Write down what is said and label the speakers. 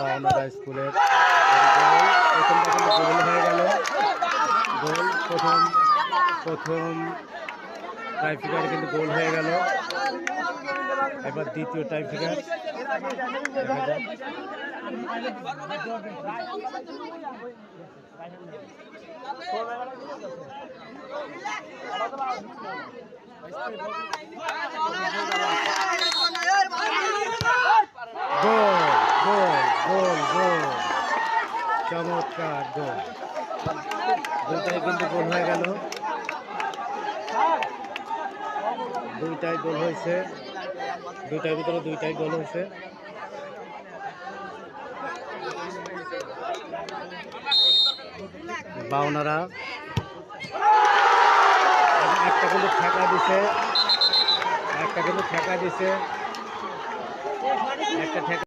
Speaker 1: বাউনারা স্কুলের প্রথমটা কিন্তু গোল হয়ে গেল। গোল প্রথম টাইফিকার কিন্তু গোল হয়ে গেল। এবার দ্বিতীয় টাইফিকার দেখা যাক। গোল চমৎকার গোল, দুইটাই কিন্তু গোল হয়ে গেল। দুইটাই গোল হয়েছে, দুইটার ভিতরে দুইটাই গোল হয়েছে। বাউনারা একটা কিন্তু ঠেকা দিছে, একটা ঠেকা